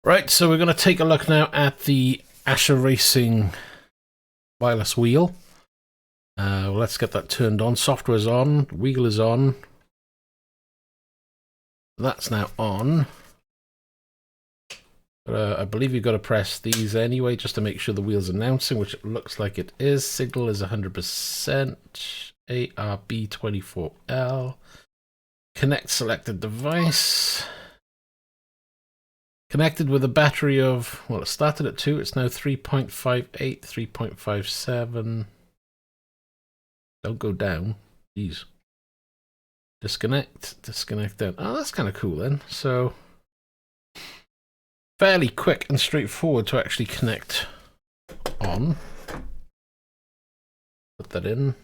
Right, so we're going to take a look now at the Ascher Racing wireless wheel. Let's get that turned on. Software's on, wheel is on. That's now on. I believe you've got to press these anyway, just to make sure the wheel's announcing, which it looks like it is. Signal is 100%. ARB24L. Connect selected device. Connected with a battery of, well, it started at 2, it's now 3.58, 3.57. Don't go down. Jeez. Disconnect, disconnect then. Oh, that's kind of cool then. So, fairly quick and straightforward to actually connect on. Put that in.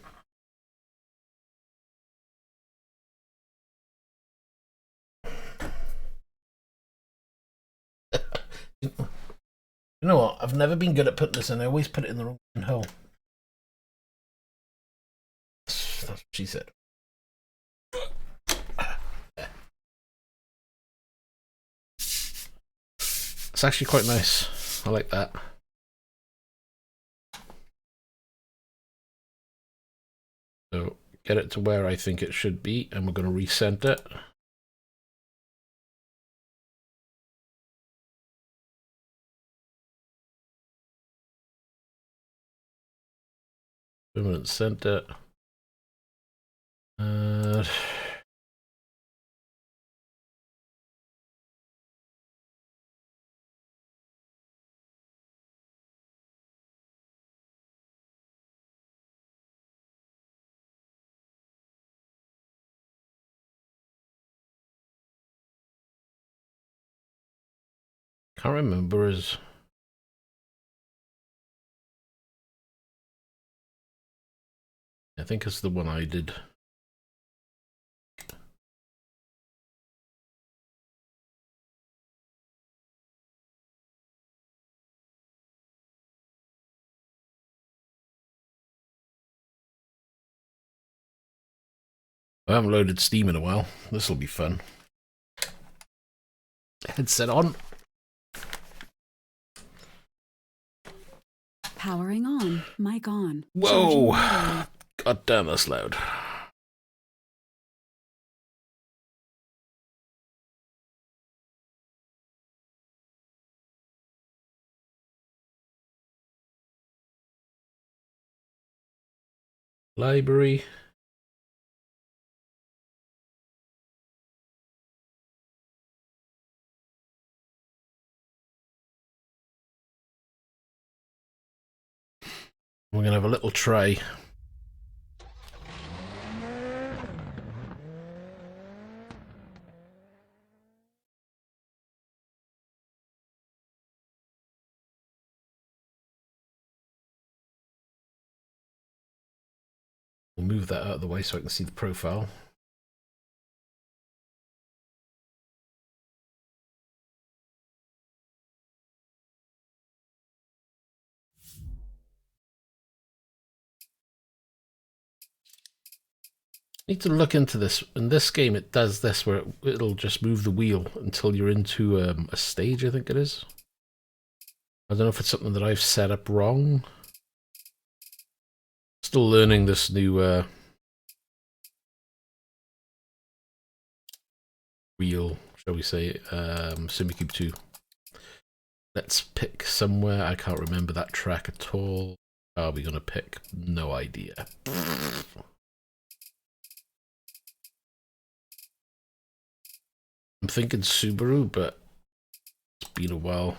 You know what? I've never been good at putting this in. I always put it in the wrong hole. That's what she said. It's actually quite nice. I like that. So get it to where I think it should be, and we're going to recenter it. Permanent center. Can't remember as I think it's the one I did. I haven't loaded Steam in a while. This will be fun. Headset on. Powering on. Mic on. Whoa! God damn, that's loud. Library. We're going to have a little try. We'll move that out of the way so I can see the profile. Need to look into this. In this game it does this where it'll just move the wheel until you're into a stage, I think it is. I don't know if it's something that I've set up wrong. Still learning this new wheel, shall we say, Simrig 2. Let's pick somewhere. I can't remember that track at all. Are we going to pick? No idea. I'm thinking Subaru, but it's been a while.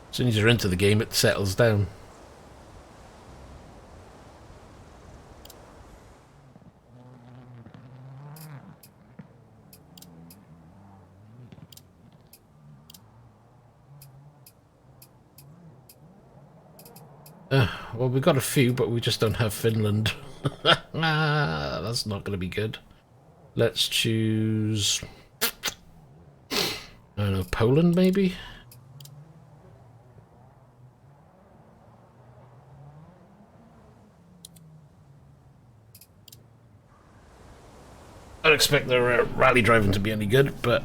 As soon as you're into the game, it settles down. Well, we've got a few, but we just don't have Finland. That's not going to be good. Let's choose, I don't know, Poland maybe? don't expect their rally driving to be any good, but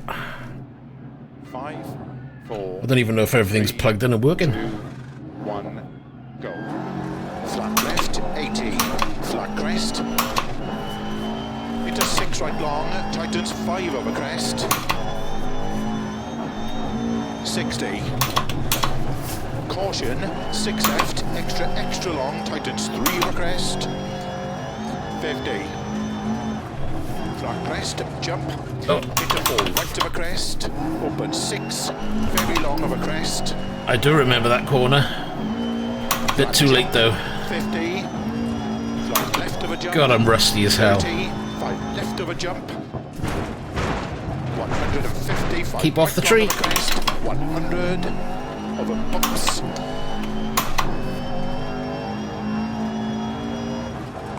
5, 4. I don't even know if everything's plugged in and working. 2, 1, go. Flat left, 80. Flat crest. Into 6 right long. Tightens 5 over crest. 60. Caution, 6 left, extra long. Tightens 3 over crest. 50. Flat crest, jump. Oh. Into 4 right of a crest. Open 6, very long of a crest. I do remember that corner. Bit too late though. 50. Flat left of a jump. God, I'm rusty as hell. 30. 5 left of a jump. 150. 5 Keep off the right tree. of a crest. 100 over bumps.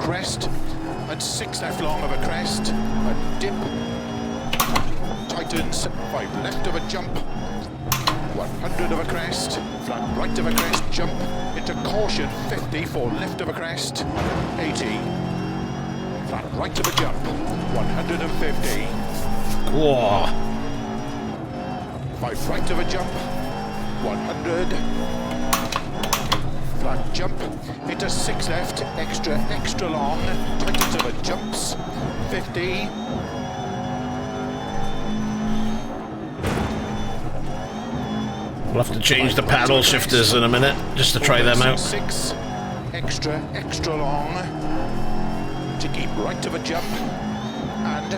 Crest. And 6 left long of a crest. A dip. Tightens. 5 left of a jump. 100 of a crest. Flat right of a crest. Jump. Into caution. 50. 4 left of a crest. 80. Flat right of a jump. 150. Whoa. 5 right of a jump. 100. Flat jump. Into 6 left. Extra long. Tightens of a jumps. 50. We'll have to change the paddle shifters in a minute, just to try them out. 6. Extra long. To keep right of a jump. And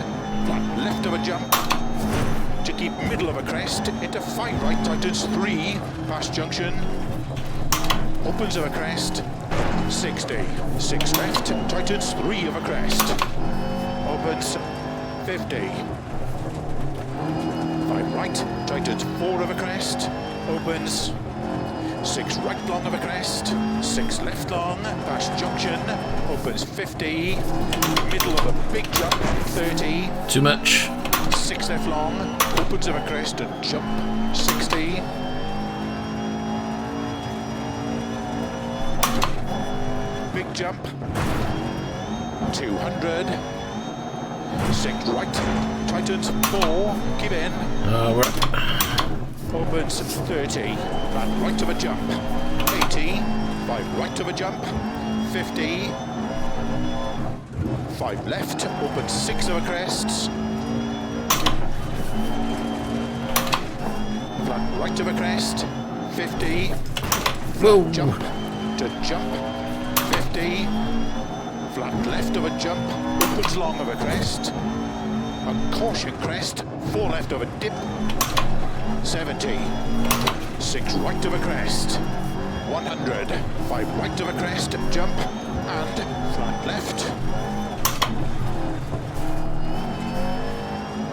flat left of a jump. To keep middle of a crest. Into 5 right. Tightens 3. Past junction. Opens of a crest. 60. 6 left. Tightens 3 of a crest. Opens 50. 5 right. Tightens 4 of a crest. Opens 6 right long of a crest. 6 left long. Past junction. Opens 50. Middle of a big jump. 30. Too much. 6 left long. Opens of a crest and jump. 60. Big jump. 200. 6 right. Tightens 4. Give in. We're Opens 30. Flat right of a jump. 80. 5 right of a jump. 50. 5 left. Opens 6 of a crest. Flat right of a crest. 50. Whoa. Jump. To jump. 50. Flat left of a jump. Opens long of a crest. A caution crest. 4 left of a dip. 70. 6 right of a crest. 100. 5 right of a crest. Jump. And flat left.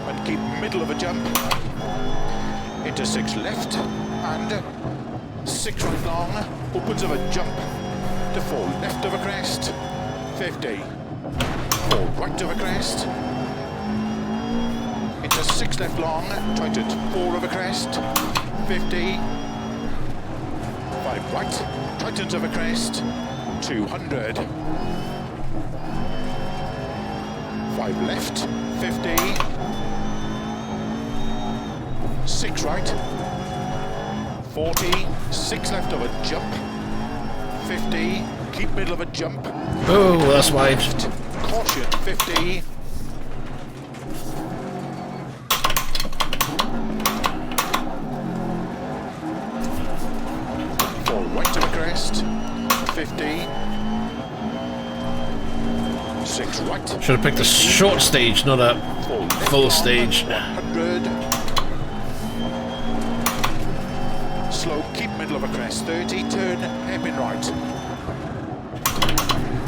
And keep middle of a jump. Into 6 left. And 6 right long. Opens of a jump. To 4 left of a crest. 50. 4 right of a crest. Into 6 left long, tightens 4 of a crest, 50, 5 right, tightens of a crest, 200, 5 left, 50, 6 right, 40, 6 left of a jump, 50, keep middle of a jump, Oh, that's wide. caution, 50, 4 right of a crest, 50, 6 right, Should have picked a short stage, not a 4 left full long, stage. 100, slow, keep middle of a crest, 30, turn, hairpin right,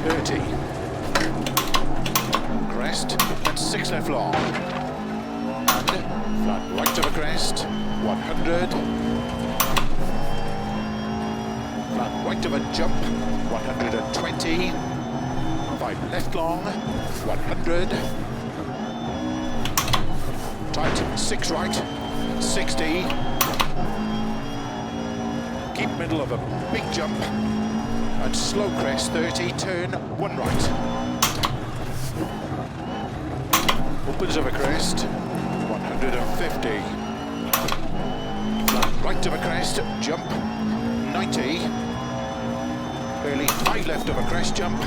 30, crest, and 6 left long, and flat right of a crest, 100, flat right of a jump, 120, 5 left long, 100, tight, 6 right, 60, keep middle of a big jump, and slow crest, 30, turn, 1 right, opens of a crest, 150. Flat right of a crest, jump, 90. Early 5 left of a crest jump,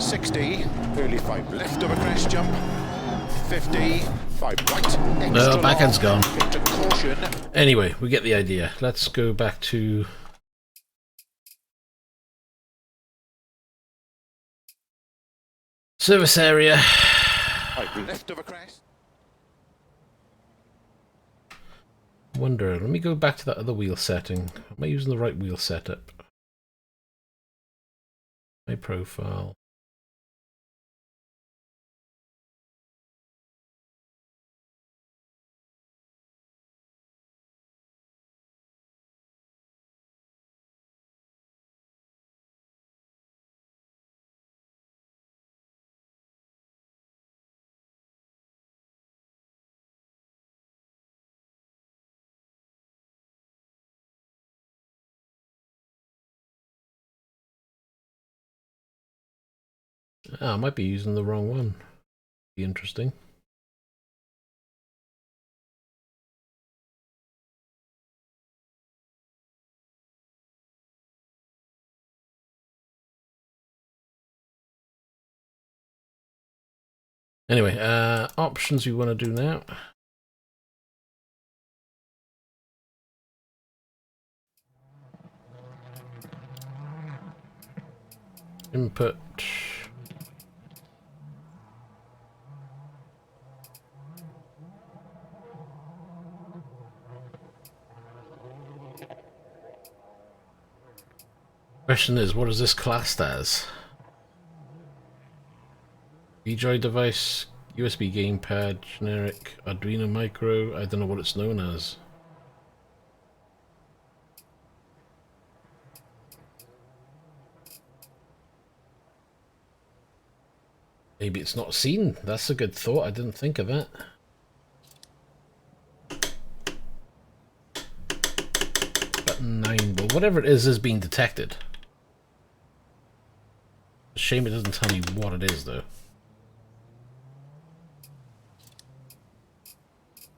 60. Early 5 left of a crest jump, 50. 5 right, extra no, backend's long, gone. into caution. Anyway, we get the idea. Let's go back to service area. 5 left of a crest. Wonder, let me go back to that other wheel setting. Am I using the right wheel setup? My profile. Ah, I might be using the wrong one. Be interesting. Anyway, options we want to do now. Input. Question is, what is this classed as? VJoy device, USB gamepad, generic, Arduino micro, I don't know what it's known as. Maybe it's not seen. That's a good thought. I didn't think of that. Button 9. Well, whatever it is being detected. Shame it doesn't tell me what it is, though.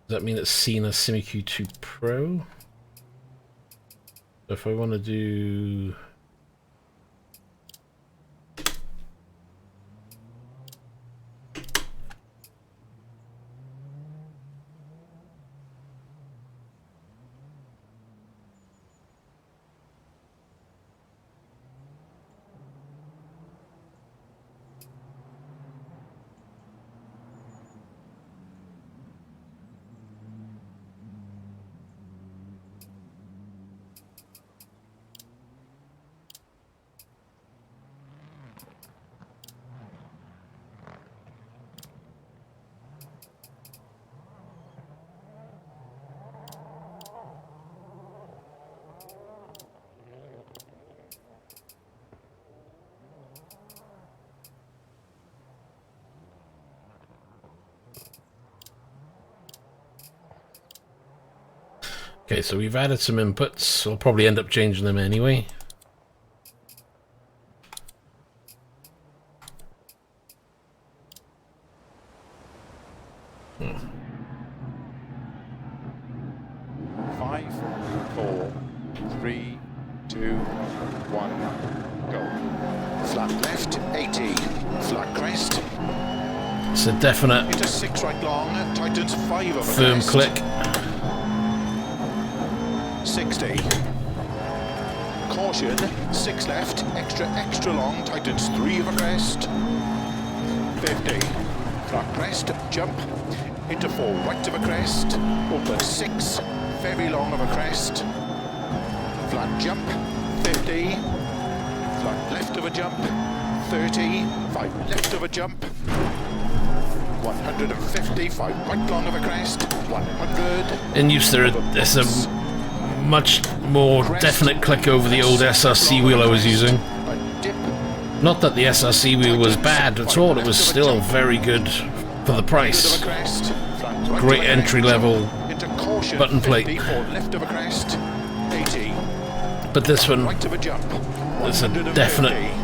Does that mean it's seen as Simrig Q2 Pro? So if I want to do... Okay, so we've added some inputs. I'll probably end up changing them anyway. Five, 4, 3, 2, 1, go. Flat left, 80. Flat crest. It's a definite Into 6 right long, tightens 5 of a firm crest. click. 60. Caution, 6 left, extra long, tightens 3 of a crest. 50. Flat crest, jump, into 4 right of a crest, open 6, very long of a crest. Flat jump, 50. Flat left of a jump, 30. 5 left of a jump. 150, 5 right long of a crest, 100. In use there's a much more definite click over the old SRC wheel I was using. Not that the SRC wheel was bad at all, it was still very good for the price. Great entry level button plate. But this one is a definite,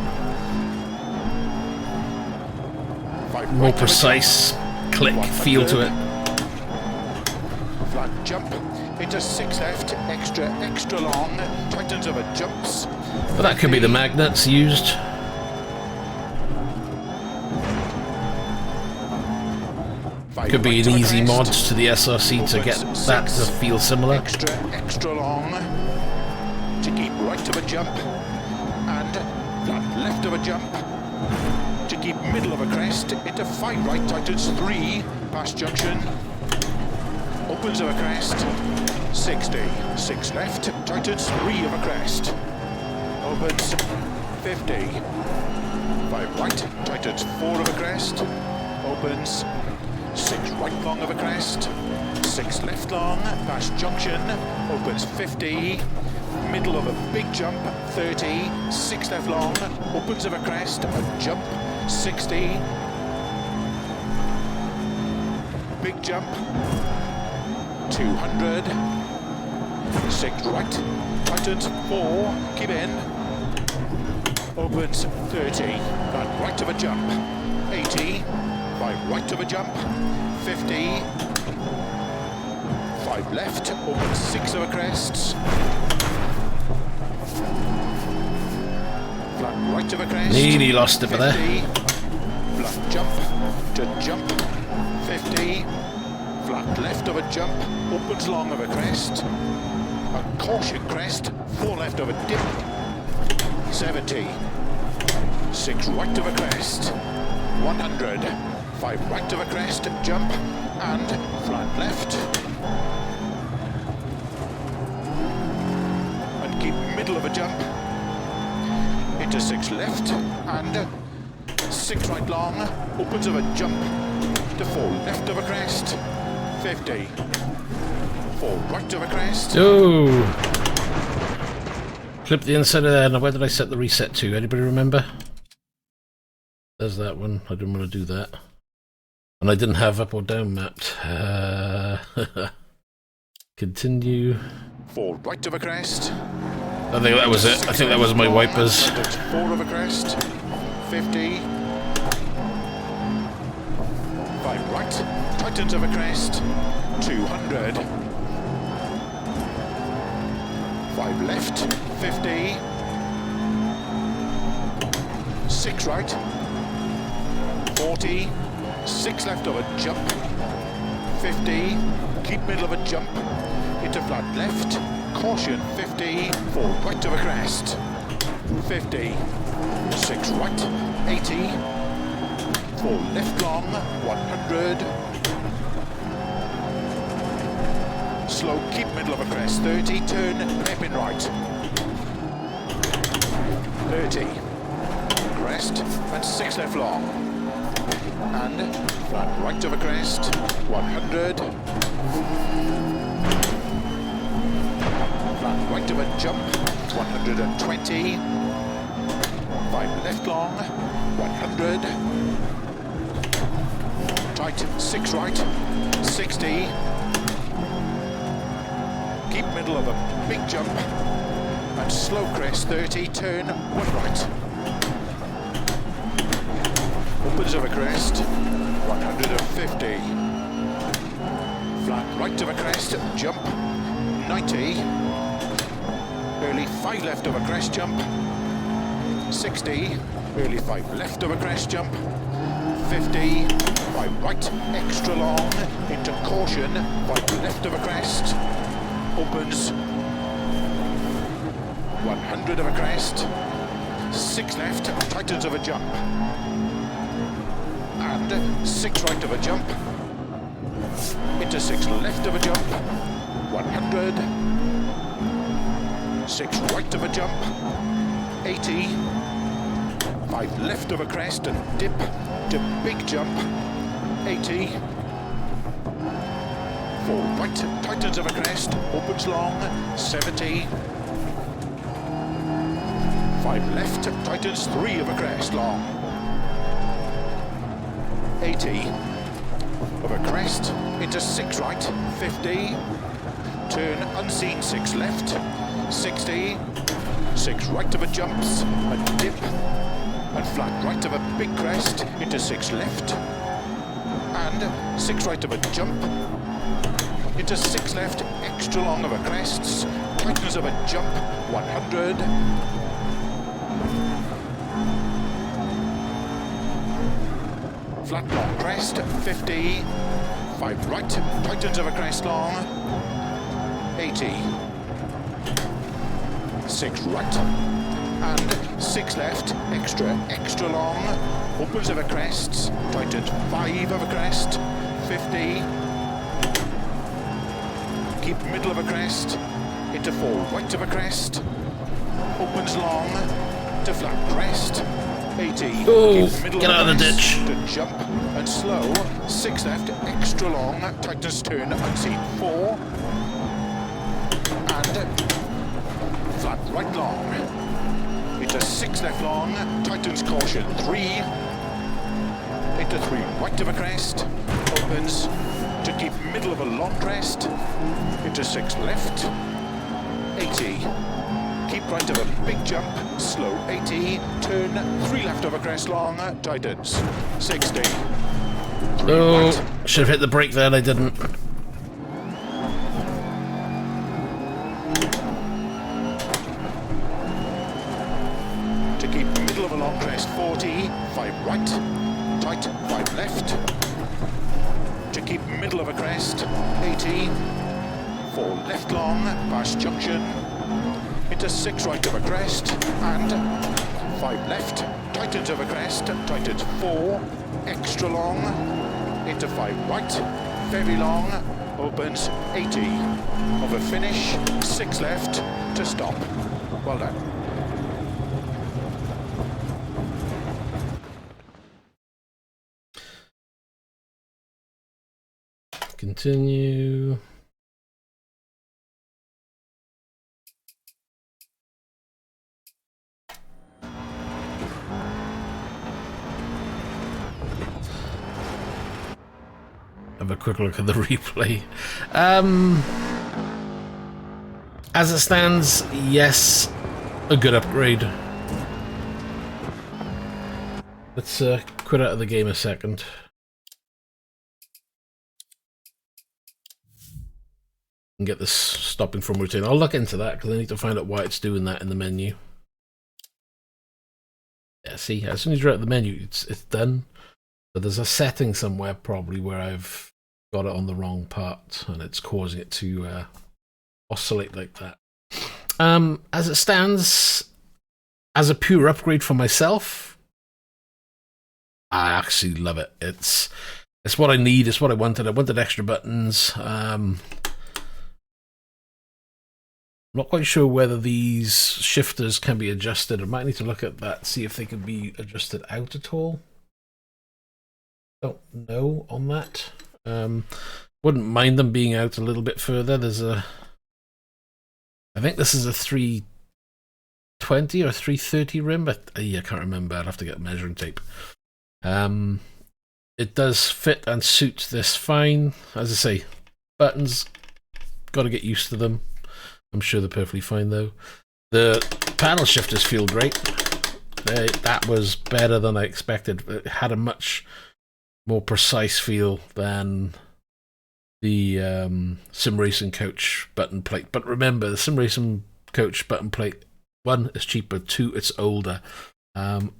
more precise click feel to it. Flat jump into 6 left, extra long, tightens over jumps. But that could be the magnets used. Could be an easy mod to the SRC to get that to feel similar. Extra long to keep right of a jump and flat left of a jump to keep middle of a crest into 5 right, tightens 3 past junction, opens of a crest 60, 6 left, tightens 3 of a crest, opens 50, 5 right, tightens 4 of a crest, opens 6 right long of a crest, 6 left long, past junction, opens 50, middle of a big jump, 30, 6 left long, opens of a crest, a jump, 60, big jump, 200, 6 right, tightens 4, keep in, opens 30, and right of a jump, 80, 5 right of a jump, 50, 5 left, opens 6 of a crest, flat right of a crest, Nearly lost it for there. Flat jump to jump, 50, flat left of a jump, opens long of a crest, a caution crest, 4 left of a dip, 70, 6 right of a crest, 100, 5 right of a crest, jump, and flat left. And keep middle of a jump, into 6 left, and 6 right long, opens of a jump, to 4 left of a crest, 50, 4 right of a crest. Oh! Clip the inside of there. Now, where did I set the reset to? Anybody remember? There's that one. I didn't want to do that. And I didn't have up or down mapped. Continue. 4 right of a crest. I think that was it. I think that was my wipers. 4 of a crest. 50. 5 right. Tightens of a crest. 200. 5 left. 50. 6 right. 40. 6 left of a jump, 50, keep middle of a jump, into flat left, caution 50, 4 right of a crest, 50, 6 right, 80, 4 left long, 100, slow, keep middle of a crest, 30, turn, hairpin right, 30, crest, and 6 left long. And flat right of a crest, 100. Flat right of a jump, 120. 5 left long, 100. Tight, 6 right, 60. Keep middle of a big jump. And slow crest, 30, turn, 1 right. Opens of a crest, 150. Flat right of a crest, jump, 90. Early 5 left of a crest jump, 60. Early 5 left of a crest jump, 50. 5 right, extra long, into caution, 5 left of a crest, opens, 100 of a crest, 6 left, tightens of a jump. And 6 right of a jump, into 6 left of a jump, 100, 6 right of a jump, 80, 5 left of a crest and dip to big jump, 80, 4 right, tightens of a crest, opens long, 70, 5 left, tightens 3 of a crest long, 80, of a crest, into 6 right, 50, turn unseen 6 left, 60, 6 right of a jumps, a dip, and flat right of a big crest, into 6 left, and 6 right of a jump, into 6 left, extra long of a crests, tightens of a jump, 100, flat long crest, 50, 5 right, tightens of a crest long, 80, 6 right, and 6 left, extra long, opens of a crests, tightens 5 of a crest, 50, keep middle of a crest, into 4 right of a crest, opens long, to flat crest, 80, Oh, keep middle get out of the ditch. To jump, and slow, 6 left, extra long, tightens turn, unseen 4, and flat right long, into 6 left long, tightens caution 3, into 3 right of a crest, opens, to keep middle of a long crest, into 6 left, 80, keep right of a big jump, slow 80, turn 3 left of a crest long, tightens, 60. Oh, Right. should have hit the brake there, I didn't. To keep middle of a long crest, 40, 5 right, tight, 5 left. To keep middle of a crest, 80, 4 left long, past junction, into 6 right of a crest, and 5 left, tightens of a crest, tightens 4, extra long, into 5 right, very long, opens 80, of a finish, 6 left, to stop. Well done. Continue. Have a quick look at the replay. As it stands, yes, a good upgrade. Let's quit out of the game a second. And get this stopping from routine. I'll look into that because I need to find out why it's doing that in the menu. Yeah, see, as soon as you're at the menu, it's done. But there's a setting somewhere probably where I've got it on the wrong part and it's causing it to oscillate like that. As it stands, as a pure upgrade for myself, I actually love it. It's what I need. It's what I wanted. I wanted extra buttons. Not quite sure whether these shifters can be adjusted. I might need to look at that, see if they can be adjusted out at all. Don't know on that. Wouldn't mind them being out a little bit further. There's a, I think this is a 320 or 330 rim, but I can't remember. I'd have to get measuring tape. It does fit and suit this fine. As I say, buttons, got to get used to them. I'm sure they're perfectly fine though. The panel shifters feel great. That was better than I expected. It had a much more precise feel than the Sim Racing Coach button plate. But remember, the Sim Racing Coach button plate, 1, is cheaper, 2, it's older. I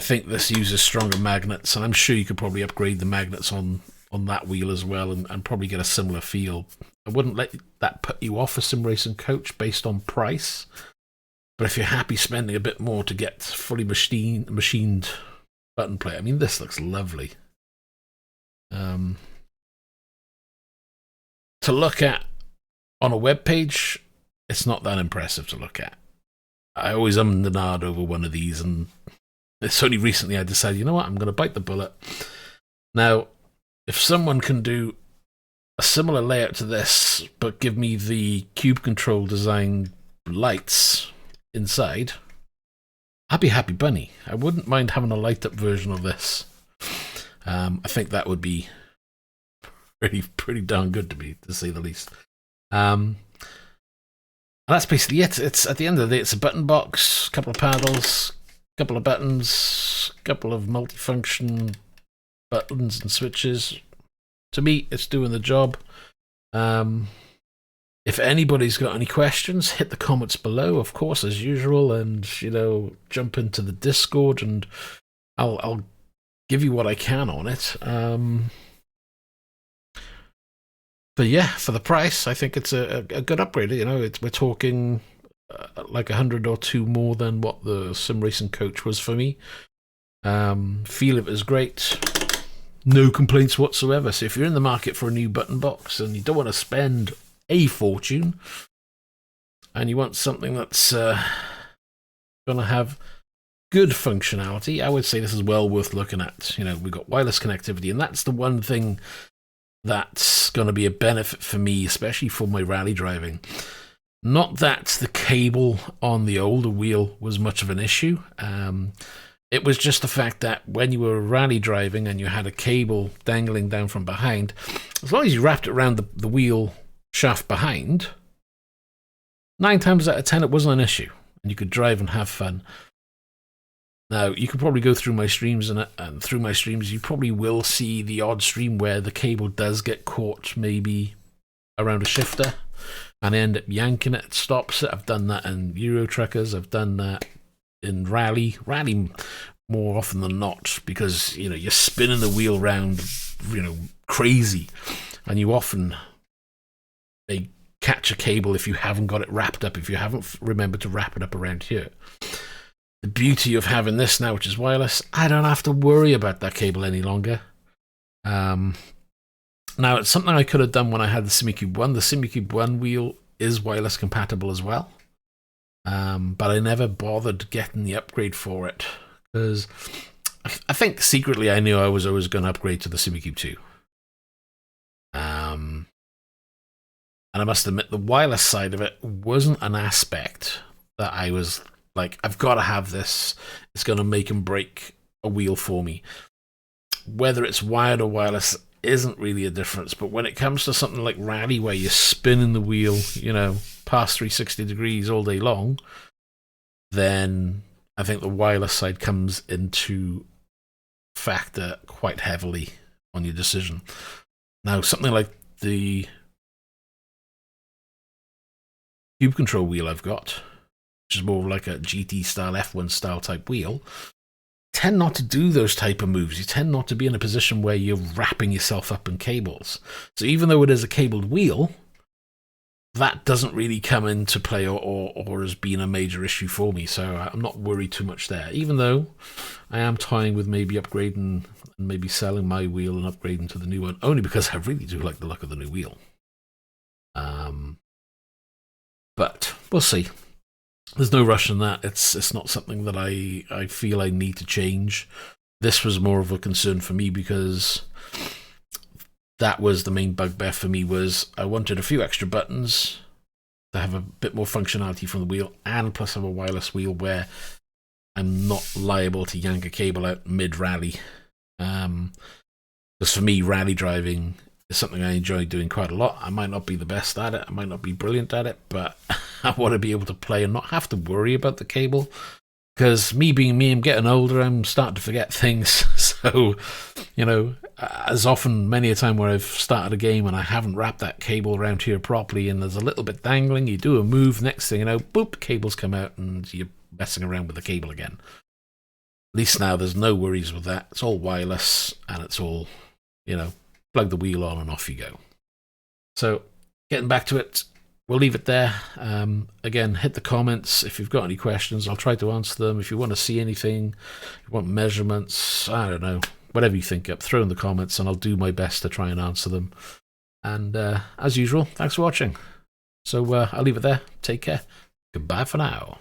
think this uses stronger magnets, and I'm sure you could probably upgrade the magnets on that wheel as well and probably get a similar feel. I wouldn't let that put you off a Sim Racing Coach based on price, but if you're happy spending a bit more to get fully machined button plate, I mean, this looks lovely. To look at on a web page, it's not that impressive to look at. I always ummed and ahed over one of these, and it's only recently I decided, you know what, I'm going to bite the bullet. Now, if someone can do a similar layout to this, but give me the cube control design lights inside, I'd be happy bunny. I wouldn't mind having a light up version of this. I think that would be pretty darn good to say the least. And that's basically it. It's at the end of the day, it's a button box, a couple of paddles, a couple of buttons, a couple of multifunction buttons and switches. To me, it's doing the job. If anybody's got any questions, hit the comments below, of course, as usual, and, you know, jump into the Discord, and I'll give you what I can on it. But yeah, for the price, I think it's a good upgrade. You know, we're talking like 100 or 2 more than what the Sim Racing Coach was for me. Feel it was great. No complaints whatsoever. So if you're in the market for a new button box and you don't want to spend a fortune, and you want something that's going to have good functionality, I would say this is well worth looking at. You know, we've got wireless connectivity, and that's the one thing that's going to be a benefit for me, especially for my rally driving. Not that the cable on the older wheel was much of an issue. It was just the fact that when you were rally driving and you had a cable dangling down from behind, as long as you wrapped it around the wheel shaft behind, 9 times out of 10 it wasn't an issue, and you could drive and have fun. Now, you could probably go through my streams, and through my streams you probably will see the odd stream where the cable does get caught maybe around a shifter and end up yanking it, stops it. I've done that in Euro Truckers, I've done that in rally more often than not, because, you know, you're spinning the wheel round, you know, crazy, and you often may catch a cable if you haven't got it wrapped up, if you haven't remembered to wrap it up around here. The beauty of having this now, which is wireless, I don't have to worry about that cable any longer. Now, it's something I could have done when I had the Simrig 1. The Simrig 1 wheel is wireless compatible as well. But I never bothered getting the upgrade for it, because I think secretly I knew I was always going to upgrade to the Simrig 2. And I must admit, the wireless side of it wasn't an aspect that I was like, I've got to have this. It's going to make and break a wheel for me. Whether it's wired or wireless isn't really a difference, but when it comes to something like rally, where you're spinning the wheel, you know, past 360 degrees all day long, then I think the wireless side comes into factor quite heavily on your decision. Now, something like the Cube Control wheel I've got, which is more like a GT style, F1 style type wheel, tend not to do those type of moves. You tend not to be in a position where you're wrapping yourself up in cables. So even though it is a cabled wheel, that doesn't really come into play or has been a major issue for me. So I'm not worried too much there, even though I am toying with maybe upgrading and maybe selling my wheel and upgrading to the new one, only because I really do like the look of the new wheel. But we'll see. There's no rush in that. It's not something that I feel I need to change. This was more of a concern for me, because that was the main bugbear for me, was I wanted a few extra buttons to have a bit more functionality from the wheel, and plus have a wireless wheel where I'm not liable to yank a cable out mid-rally. Because for me, rally driving is something I enjoy doing quite a lot. I might not be the best at it, I might not be brilliant at it, but I want to be able to play and not have to worry about the cable. Because me being me, I'm getting older, I'm starting to forget things. So, you know, as often, many a time where I've started a game and I haven't wrapped that cable around here properly, and there's a little bit dangling, you do a move, next thing you know, boop, cables come out and you're messing around with the cable again. At least now there's no worries with that. It's all wireless, and it's all, you know, plug the wheel on and off you go. So, getting back to it, we'll leave it there. Again, hit the comments if you've got any questions. I'll try to answer them. If you want to see anything, you want measurements, I don't know, whatever you think up, throw in the comments and I'll do my best to try and answer them. And as usual, thanks for watching. So I'll leave it there. Take care. Goodbye for now.